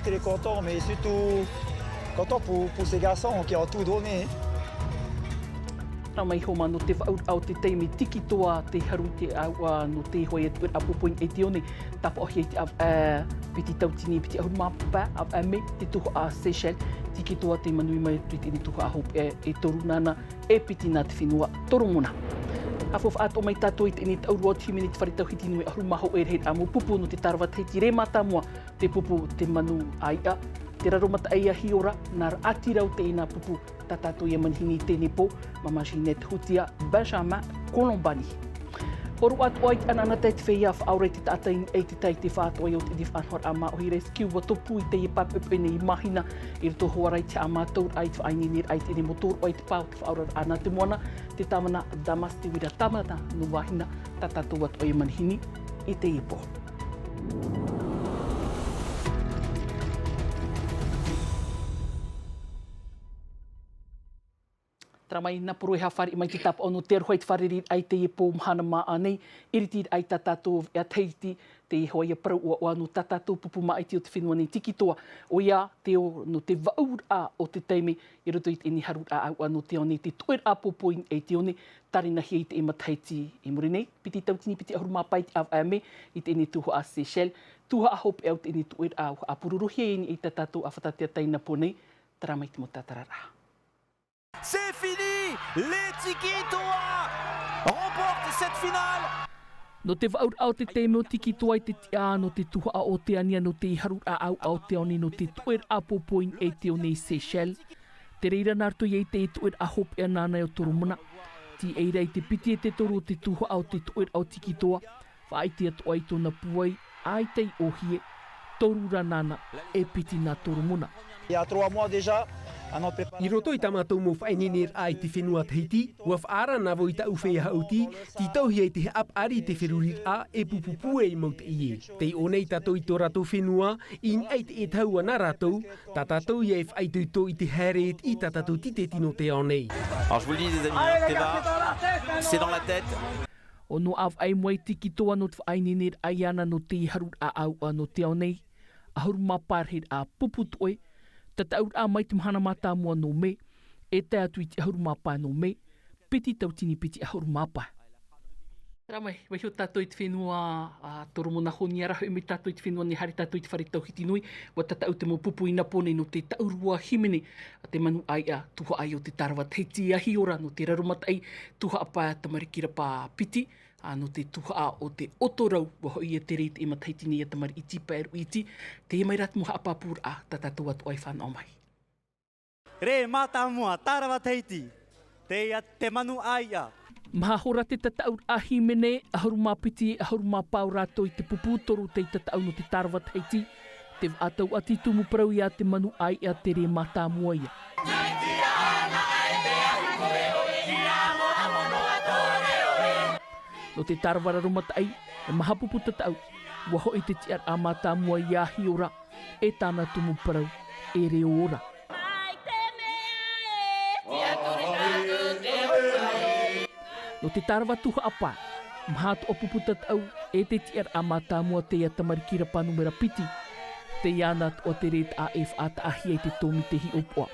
très content, mais surtout content pour ces garçons qui ont tout donné. Nā mai homa no te whaur au te teimi tiki toa te haru te aua no te hoi e tuer apopoin e te one. Tapa ohi e te av piti tautini piti ahuru mapapa av me te tuho a Seychelles. Tiki toa te manui mai tuiti ni tuho a hope e toru nana e piti nā te whenua toromona. Afof ato mai tātou i te ini tauru o tihimini te wharitau hiti nui ahuru maho e reit amu pupu no te tarawa teiti re mātamua te pupu te manu aia. Te raromata eia hiora, nā atirau te ina pupu tatato ia manhini tēne po, Mamajinet Hutia Benjamin Colombani. Horu atu ai te anana te whea whaurei te tātain e te tei te whātua i o te dif anhor a maohi rescue wa topu i te i papupu ene i mahina i rito hoarai te a mātaur ai te whaini nir ai te ene motor o i te pāu te whaurara ana te moana te tamana damas te wira tamana no wahina tatato atu ai manhini i te i po. Tramai nā puru e hawhari mai te tapa ono te aruhoi te whariri ai te epo mhana maa anei. Iriti ai tatato ea teiti te hoi e parau ua no tatato pupu mai te o te whenua nei tiki toa. O ia te o no te vaur a o te teime i roto i te ini haru a au no te one te tuer a popoin e te one. Tarina hi te e mataiti e muri nei. Piti tautini piti ahuru mapai te av ame i te ene tuho a Seychelles. Tuha a hope e au te ene tuer a pururuhi e ni i tatato a whatatea taina po nei. Taramai te mo tatarara. C'est fini! Les Tiki Toa remportent cette finale! No te vaur au te teime o tiki toa i te tia no te tuha o te ania no te haru a au te oni no te tuer a popoin e te oni Seychelles. Te reira nartu i te tuer a hope e nana o toromona. Ti eira i te piti e te toru o te tuha au te tuer au tiki toa. Whai te atu ai tona puai, ai te ohie, torura nana e piti na toromona. Il y a 3 mois déjà, I roto i tamatou mo whainenir ai te whenua teiti, ua whaara na vo i ta uwhea hauti, ti tauhi ai te ap ari te whirurir a e pupupue i maut i e. Te onei tatou i tō ratou whenua, in ai te e taua nā ratou, ta tatou i e whaitu to i te haret i ta tatou tite tino te onei. Alors je vous le dis les amis, Teva, c'est dans la tête. O no av ai mwai tiki toa no te whainenir ai ana no te haru a au no te onei, ahuru maparhed a pupu toe, tata aur a mai te mahana mata mua no me, e te atu i te ahuru mapa no me, piti tautini piti ahuru mapa. Ramai, wai hio tātou i te whenua toromona honi arahu e me tātou i te whenua ni hari tātou i te wharitau hiti nui, wa tata au te mo pupu ina pone no te taurua himene, a te manu ai a tuha ai o te tarawa teiti ahi ora no te rarumata ai, tuha apa tamarikira pa piti, no te tuha a o te otorau, wa hoi e te reit e mataiti ni e tamari iti pa eru iti, te e mai rat muha apa pūr a tatatou atu ai whanau mai. Re mata mua, tarawa teiti, te manu ai a. Mahahora te tatau ahi mene, ahuru mapiti, ahuru mapau rato i te pupu toru te tatau no te tarawa teiti, te atau ati tumu parau i a te manu ai a te re mata mua ia. No te tarawara rumata ai, e mahapupu tatau, waho i te tiar a mata mua i ahi ora, e tāna tumu parau, e reo ora. No te tarawa tuha apa, mahatu o pupu tatau, e te tiar a mata mua te atamarikira panumera piti, te iana o te ret a e whaata ahi e te tomi te hi opoa.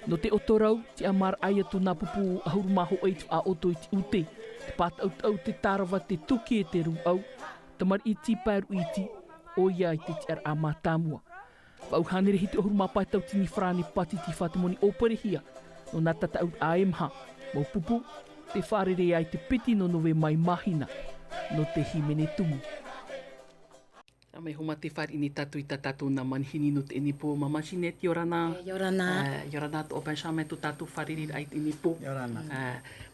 No te otorau, te amar ai atu nā pupu ahuru maho eitu a oto i te ute, te pata au te tarawa te tuki e te ru au, tamar iti pairu iti, o ia i te tiar a mātāmua. Wau hanere hi te ahuru mapai tau tini whrane pati ti whatemoni oparehia, no nā tata au a emha, mau pupu, te wharere ai te piti no nowe mai mahina, no te himene tumu. Mai homa te whare ni tatu i tatu na manhini no te enipo Mamajinet, Yorana. Yorana. Yorana to Benjamin to tatu whariri ai te enipo. Yorana.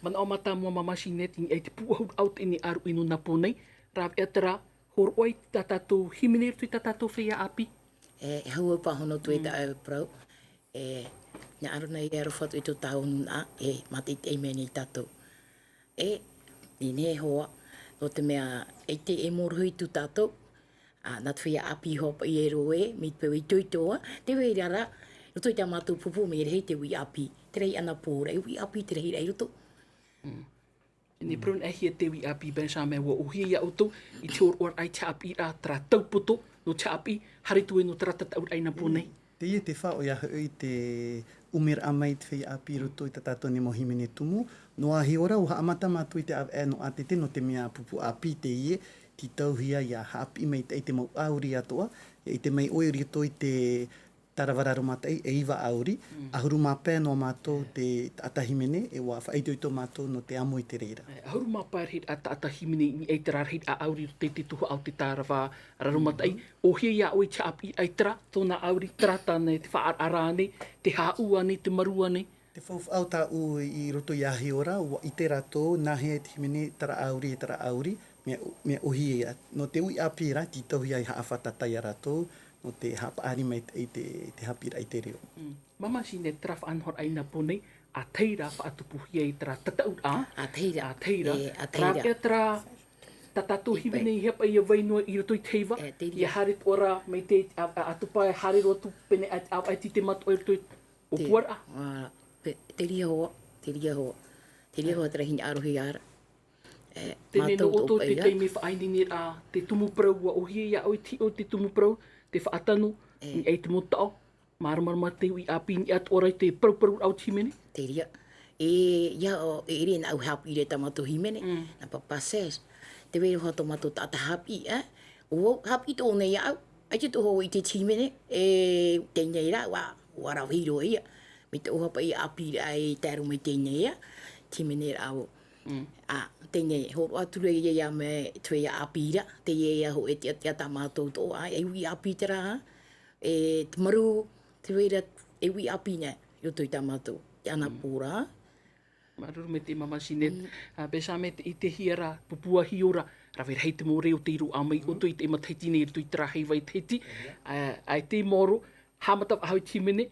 Mana o mata mua Mamajinet i ai te puahur au te ni aru inu na ponei. Rav etara, hor oi tatu himene tu i tatu whea api. Hau pa hono tu e ta au prau. Nya aru nei e arufatu i to taunu na, mati te meni tatu. Ni ne hoa, o te mea, te e moru i tu tatu. Nat whea api hopa i e roe, mi te wei tuitoa, te wei rara, roto i te amatu pupu me rei te wei api, te rei ana pōra, e wei api te rei rei roto. Ni prun e hia te wi api ben sa me wo uhi ia auto I te or ai te api a tra taupoto no te api hari tu no tra tau ai na pone. Te ia te whao ia hui te umir amai te whi api roto I te tato ni mohimene tumu. No ahi ora o haamata mātu I te no atete no te mea pupu api te ie. Ti tauhia ia haapi mai te mau auri atoa. I te mai oi rito I te tarawararu matai e iwa auri. Ahuru mapea no mātou te atahimene e wa whaito I tō mātou no te amo I te reira. Ahuru mapaa hit atahimene ni e tera hit a auri te tuhu au te tarawa rarumatai. O hia ia oi te api ai tra tōna auri tratane te wha arane, te hauane, te maruane. Te whauwha au tā u I roto I ahi ora, I te rato, nāhea te himene tara auri, mea ohi ia. No te ui api ra, ti tauhi ai haawhatatai a rato, no te hapaari mai te hapira I te reo. Mama sine traf anhor ai na pone, a teira wha atupuhi ai tra tatau a. A teira. A teira. A teira. Tra e tra tatatu himene I hepa I a wainua I roto I teiva. I a harit ora mai te atupa e harit rotu pene ai ti te matu I roto o puara. Te ria hoa. Te ria hoa tera hini arohi ara. Tēnei no oto te teime whaainini a te tumu prau wa ohi ia oi ti o te tumu prau, te whaatanu, ni ei te motao, maramarama te ui api ni at orai te prau au timene. Te ria. Ia o ere na au hapi re tamato himene, na papases. Te wero hoa tomato tata hapi, o hapi tō nei au, ai te toho I te timene, tēnei ra, wa rau hiro ia. Me te oha pa I api ai tēru mai tēnei ia, timene ra au. Tēnei, horo ature ia me tue ia apira, te ia ho e te ata mātou tō, e ui api tera, te maru, te weira, e ui api ne, roto I tā mātou, te ana pōra. Maruru me te mama sinet, besa me I te hiara, pupua hiora, rawe rei te mō reo te iru amai, oto I te mataiti nei rito I tera hei wai teiti, ai te moro, hamata ahau timene,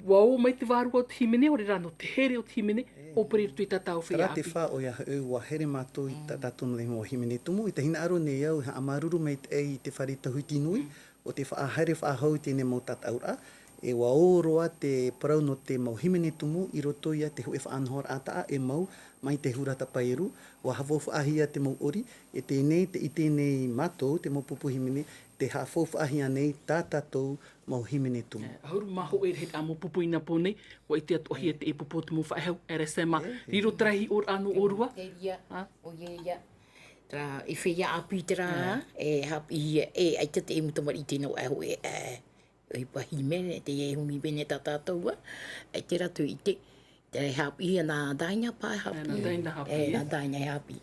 wao mai te waru o timene, ore rano te here o timene, opere rito I tatau whi Tara api. te wha o ia wa here mātou I tatatono le mo himene tumu, I te hina aro nei au, ha amaruru mai te ei te whare tahuti nui, o te whaahare whaahau tēne mau tataura, e wa oroa te parau no te mau himene tumu, I roto ia te hui whaanhor ataa e mau, mai te hurata pairu, wa hawau whaahia te mau ori, e tēnei te I tēnei mātou, te mau pupu himene, te hawau whaahia nei tātatou mau himene tumu. Ahuru maho e reit amo pupu ina pone, wa I te atohia te e pupu tumu whaehau, ere sema, riro trahi or anu orua. Te ria, o ia. Tra, e whea api tera, e hapi ia, ai tete e mutamari I tēnau aho e pahimene, te e humi bene tātātou, ai te ratu I te hapi ia nā daina pā hapi. Nā daina hapi, Nā daina hapi.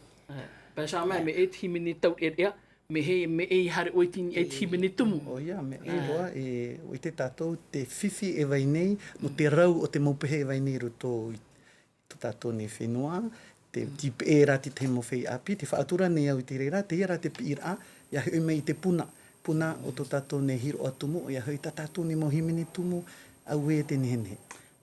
Pēsā mai, me e timene tau e rea, me e hare oitini e timene tumu. O ia, me e roa, o te tātou, te whiwhi e vai nei, no te rau o te maupehe e vai nei roto I to tātou ne whenua, te tipe e rati te mo whei api, te whaatura nei au I te reira, te ira te pira, ia hui mai te puna o to tātou ne hiro atumu, o ia hui ta tātou ne mo himene tumu, au e te nehene.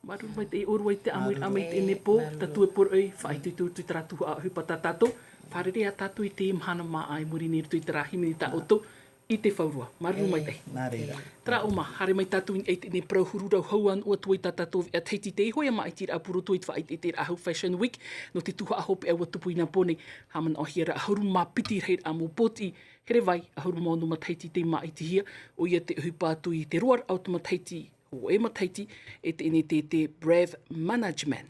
Maru mai te orua I te amai te nepo, tatu e por ei, whai tu tratuhu a hupa ta tātou, wharere a tātou I te imhana maa ai muri ni ritu I te rahimini ta oto, I te whaurua. Maru mai te. Nā reira. Tra oma, hare mai tātou I te ne prauhururau hauan o tuai tā tātou a teiti te ihoia mai tira apuro tui te whai te ahu Fashion Week, no te tuha ahope au tupu ina pone, haman o hiera ahuru mā piti reit amo poti, here vai, ahuru mōnu mataiti te mai te hia, o ia te hupātu I te roar au te mataiti, o e mataiti, e te ene te Brave Management.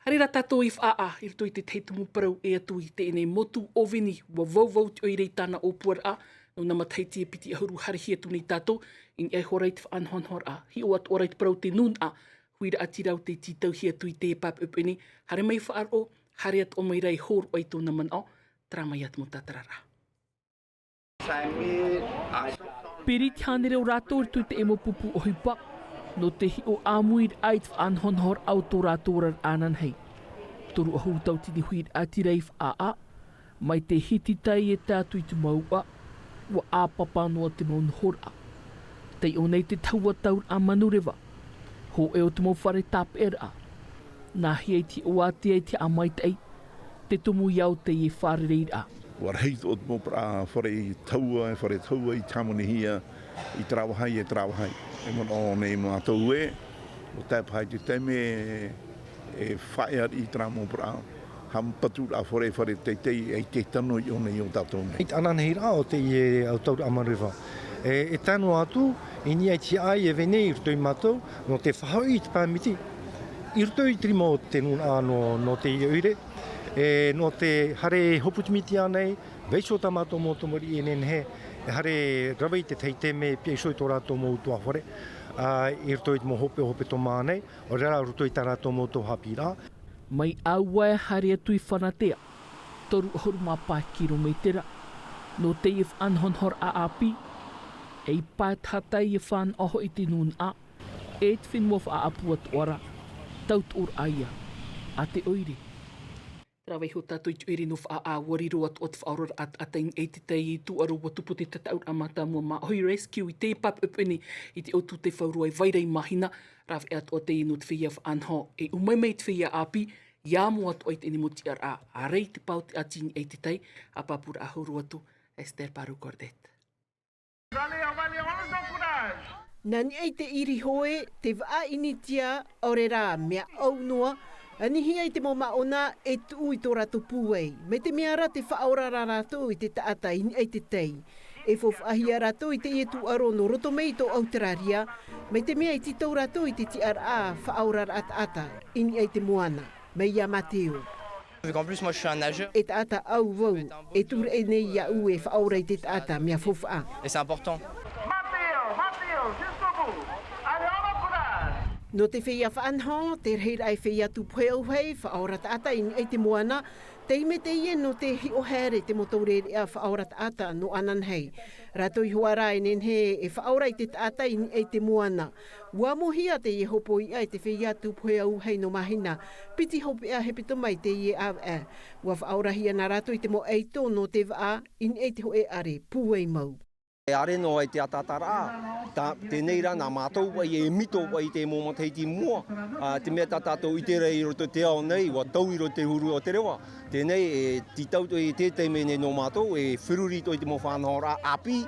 Hare ra tātou I whaa, I rito I te teitumu parau e atu I te ene motu ovini, wa vauvau te oirei tāna o puara, no na mataiti e piti ahuru harihia tu nei tātou, in e horai te whaanhonhor a, hi o at orai te parau te nun a, huira atirau te titau hia tu I te pap upini, hare mai whaaro, hare at o mai rei hor o I tōna man o, tra mai at mo tātarara. Peri te hane reo rātou i tu te emo pupu o hipa, no te hi o āmuir ai te whaanhonhor au tō rātou rar ānan hei. Toru ahu tau tini huir atirei whaa, mai te hititai e tātu I tu maua, wa āpapa noa te maun hora. Tei o nei te taua taur a manurewa, ho e o te mau whare tāpe era. Nā hiei te o ati ei te amaitei, te tumu iau te I whare reira. Warheit o te mopra whare taua I tamone hia I trawahai. E mon o nei mātou o tāpai te teme e whaear I tra mopra. ham patu a fore te te tano I ona I o tātou nei. It anan hei rā o te I au tau amariwa. E tano atu, I ni ai ti ai e vene I rutoi mātou, no te whahau I te pāmiti. I rutoi trimo te nuna no te ioire, no te hare hoputimiti anei, veiso ta mātou mō tomori I nenhe, hare rawai te teite me pia isoi tō rātou mō utua hore. I rutoi te mō hope tō mānei, o rara rutoi tā rātou mō tō hapi rā. Mai aua e hare atui whanatea, toru horu mā pā kilometera, no te I whanhonhor a api, e I pātatai I whan oho I te nun a, e te whenua wha apua tuara, taut ur aia, a te oire. Rawai ho tātou I te oire no wha a wariro atu o te whaorora atain e te tei I tuaru wa tupu te tataur a mata mua ma hoi rescue I te pap upini I te otu te whaurua I vairei mahina, rawe atu o te inu te whia whanho e umaimei te whia api, ia mua atu o te ni muti a rei te pau te atini e te tei, a papura a huru atu, Esther Paru Cordet. Nani ai te iri hoe, te waa initia o re rā mea au noa, anihi ai te mo maona e tuu I tō rātou pūei. Me te mea ra te whaorara rātou I te taata ini ai te tei. E whofahia rātou I te ietu aro no roto mei tō Autararia, me te mea I ti tau rātou I te TRA whaorara ata ini ai te moana. Me ia Mateo. En plus, moi je suis un nageur. E taata au vau, e tūre e nei ia u e whaora I te taata mea fofa. Et c'est important. No te whia whaanho, te reira ai whia tu pueo hei, whaora taata I ai te moana, te ime te ie no te hi o here te motorere a whaora taata no anan hei. Rato I huara e nenhe e whaora I te taata I ai te moana. Ua mohia te ie hopo I ai te whia tu pueo hei no mahina, piti hopi a hepito mai te ie au e. Ua whaora hia na rato I te mo eito no te waa I ai te hoe are, puei mau. E are no ai te atatara, tēnei rā nā mātou ai e mito ai te mō mateiti mua. Te mea tātou I te rei roto te ao nei, wa tau I roto te huru o te rewa. Tēnei e titau to I tētai mene no mātou, e whiruri to I te mō whanau rā api.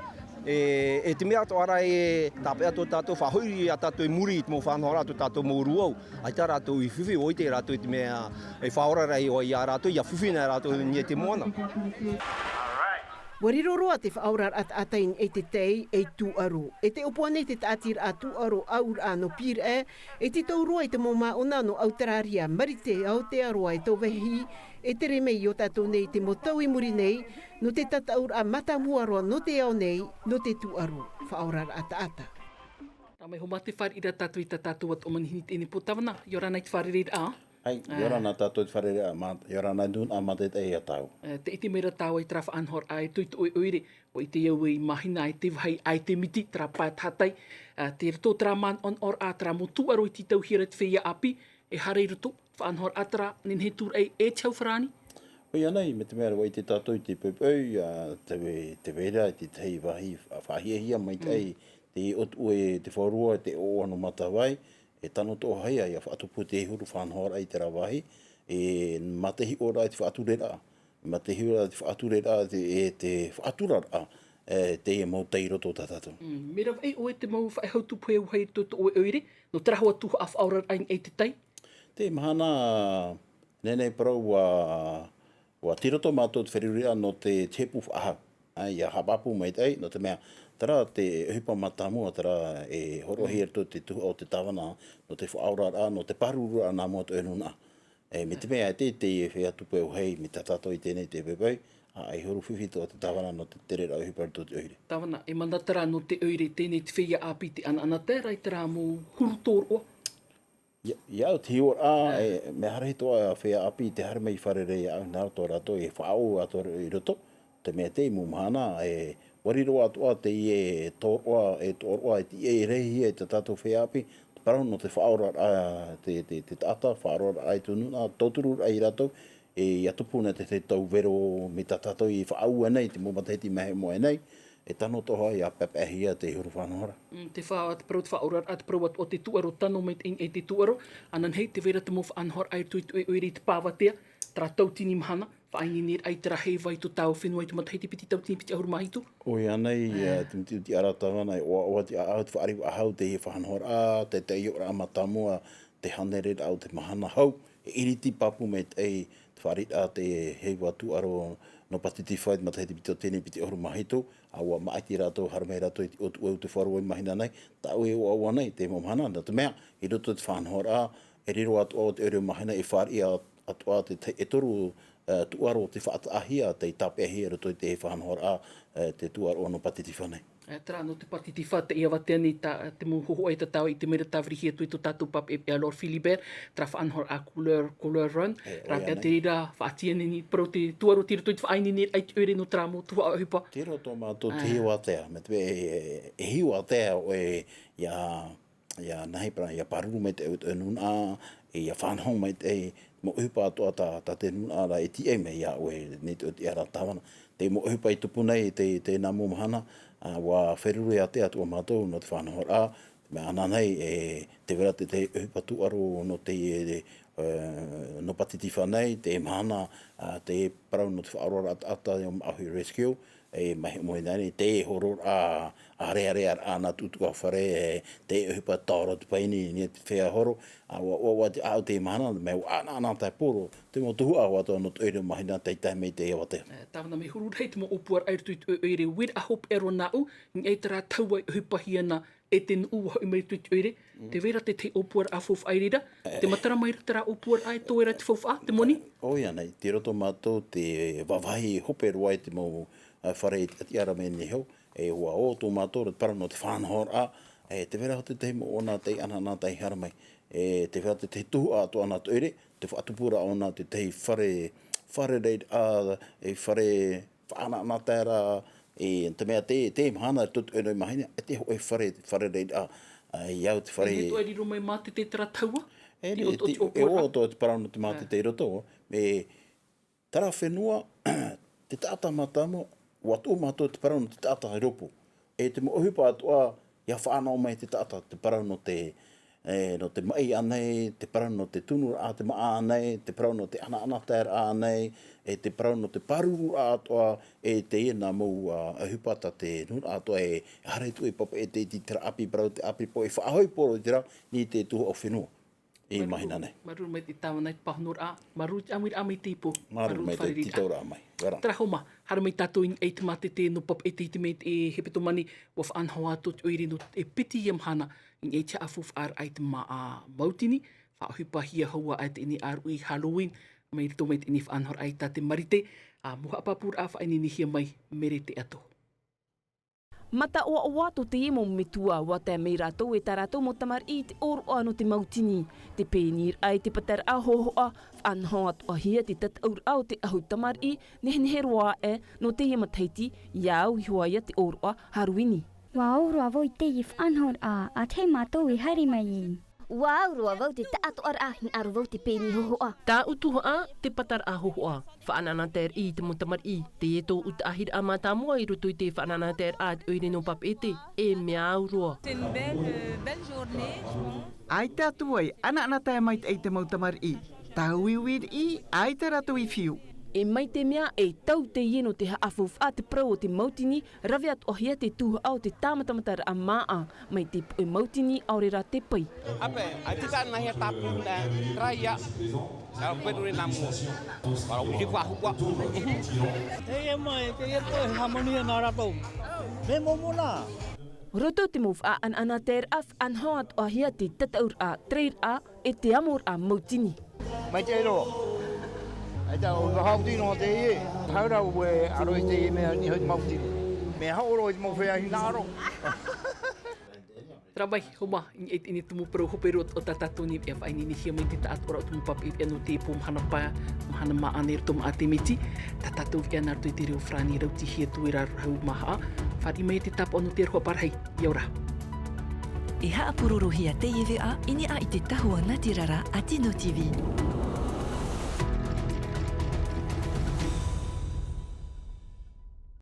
E te mea to ara e tāpe ato tātou whahoiri a tātou muri I te mō whanau rā to tātou mō ruau. Ai tā rātou I whiwhi o I te rātou I te mea e whaora rei o I a rātou, I a whiwhi nā rātou ni te moana. Wariroroa te whaaurar atain e te tei e tū aro. E te opoane te tātir a tū aro aur ano pire e te taurua I te mō maona no Autararia marite Aotearoa e tō vehi e te remei o tātou nei te motau I muri nei no te tataur a matamuaroa no te ao nei no te tū aro whaaurar ata. Ramai ho mate wharira tātou I tātou at o manihini tēne potawana, Yorana I te wharirira a? Ai, Yorana tātou I te wharirira, Yorana dun a mate te ea tau. Te iti mera tāua I trafa anhor ai tui tu oire, o I te iau I mahina ai te wahai ai te miti, tra pātatai, te rato tra man on or a tra mo tu aro I ti tau hira te whia api, e harei rato, wha anhor atra, nin he tūr ei e tau wharani? O ia nei, me te mea roi te tātou I te peupeu, te vera, te tei wahi, whahiahia mai tei, te otu e te whaurua, te o ano matawai, e tano tō hai ai a whaatupu te huru whanhora I te rawahi, e matehi ora I te whaaturera. Matehi ora I te whaaturera e te whaaturara te e mau teiro tō tātou. Mera wai o e te mau whaihautu pui au hei tō o oire, no terahu atu a whaorar aing e te tei? Te mahana nenei parau wa tiroto mātou te wheriria no te tepu whaaha. Ia hapapu mai tei, no te mea, tara te hipa matamua, tara e horohi erto te tuhu o te tawana, no te whaurara, no te parurua nā mua to enuna. Me te mea te e whea tupu au hei, me tātou I tēnei te pepei, ai horu whiwhito o te tawana no te tere rau hipa erto te oire. Tawana, e mandatara no te oire tēnei te whia api te ana tēra I te rā mō hurutoroa? Ia o te hiora, me hara hitoa whea api te hara mei wharerei au nā tō rato e whaau ato I roto. Te mea te imu mahana e wariroa atua te e tōroa e te e rehi e te tātou whea api. Te parau no te whaora te tata, whaora ai tununa, tōturu ai rato e atupuna te tau vero me tā tātou I whaau anei, te momateti mehe mo anei. E tano toha I a pepehia te huru whanahora. Te wha at parau te whaorar at parau at o te tuaro tano mei e te tuaro. Anan hei te vera te mo whanahora ai tui oiri te pāwatea. Tra tautini mahana, whaingi nir ai tera hei vai tu tau whenua I tu matahei te piti tautini piti ahuru mahitu. O ia nei, ti aratawana, oa ti ahau te whaari ahau te he whanahora, te iora amatamua, te hanerera au te mahana hau, e iriti papu me te wharit a te hei watu aro no patiti whaid ma te heti pito tēne piti oru mahito, a ua maiti rātou harmei rātou i otu au te wharu mahina nei, ta ue o aua nei, te momhana, na te mea, i roto te whanhora, e riro atu au te ere mahina e whari atu a te e toru tuaro te whaatahia, te tapehia roto i te whanhora te tuaro no patiti whanei. Tera no te patiti wha te ia watea ni te muhoho e tatau i te mera tawrihi atu i to tātou pap e Lord Philibert, tera whaanhor a Couleur Run, rāpea te rira whaatia ni pro te tuaro tira toi te whaaini ni ai te ure no tera mo tua o hupa. Tira tō mātou te hiwa atea, me te e hiwa atea o ia nahi pra, ia paruru me te nuna, ia whanhong me te mo uhupa atoa ta te nuna ara e ti e me ia oe ne te oti ara tawana. Te mo uhupa i tupu nei te namu mahana, wa wheruru e atea tua mātou no te whanahora, me ana nei te vera te uhupa tuaro no te no patiti whanei, te mahana, te parau no te whaarora ata o ahui rescue, mahi moe nei, te horor a rea ana tutu a whare, te uhupa taoro te paini, ni te whea horo, wa te au te mahana, me ana tai poro, te mo tuhu a watoa no te oire mahina teitai mei te ewa te. Tāwana me huru rei te mo opuar airutu i te oire, wera a hop ero nau, ni ei tera taua i hupahi ana, e te nuu hau mai tu te oire, te vera te opuar a fof airira, te matara mai tera opuar ai toera te fof a, te moni? Oia nei, te roto mātou, te wawahi hope roai te mo whare ati ara me ni hau, ua o tō mātou, te para no te whanhor a, te vera hote te mo ona te ana nā tai haramai, te vera te tuhu a to ana toire, te whaatupura ona te whare reid a, whare whaana ana tēra, te mea te mahana tutu e noi mahina, te hoe whare reid a, iau te whare... E toi riro mai mate te tera taua? E o to te parano te mate te roto, me tara whenua, te tata matamo, watu mātou te parano te tata hai ropo. Te mo ohupa atua, ia whaanau mai te tata, te parano no te mai anei, te parano te tunura a te maa anei, te parano te ana tēra anei, te parano te paruru a atua, te ina mou ahupata te nuna atua hare tu papa te tira api parau te api po whaahoi poro tira, ni te tuho o whenua. I mahina nei. Maru mai te tāwana i pahanor a, maru amir amai tipo. Maru mai te titaura amai. Tera homa, hara mai tātou i te mate te no pap e te mei e hepeto mani, wa whaanhau ato te oire no e piti i amhana, i e te afuf ar ai te maa mautini, whaahupa hia haua ai te ini ar ui Halloween, mai rito mai te ini whaanhor ai tā te marite, muha apapur a whaini ni hia mai mere te ato. Mata oa o ato te emo metua wa te mei rātou e tā rātou mo tamar i te oro ano te mautini. Te pēnir ai te patar a hohoa, whanhau atu ahia te tataur au te ahu tamar i, nehe roa no te ia mataiti, iau i huaia te oro a haruini. Wa aurua voi te i whanhor a te mātou i hari mai i. Wa aurua vau te taato ar a hin aru vau te pēni hohoa. Tā utuha a te patar a hohoa. Whaanana tēr i te mutamar i. Te eto uta ahir a mātā mua i roto i te whaanana tēr a te oire no pap ete. E mea aurua. C'est une belle journée, je pense. Ai te atuai, ana tai mai te te mutamar i. Tā uiwir i, ai te rato i whiu. E mai te mea e tau te ieno te haafuf a te prau o te mautini, rawe atu ahia te tuha au te tāmatamatara a maa, mai te e mautini aurera te pai. Ape, a te tāna hea tāpu na traia, ka pēru na mua. Para uti wahua. E mai, te e toi harmonia nā ratou. Me momona. Roto te move a ana ter af an hoat ahia te tataur a treir a e te amor a mautini. Mai te ero. Aita o hautino te e, haura ue aro i te e mea ni hoi mautini. Me hauro i mo whea hinaro. Trabai, homa, ini tumu pro hopero o tatatoni e whaini ni hia mai te taatora o tumu papi e no te po mhana paia, mhana maaner tom a te miti, tatatou e nartu i te reo frani rauti hia tuera rau maha, whari mai te tapa ono te roa parhai, iaura. E haa purorohia te iwe a, ini a i te tahua Ngati Rara a Tino TV.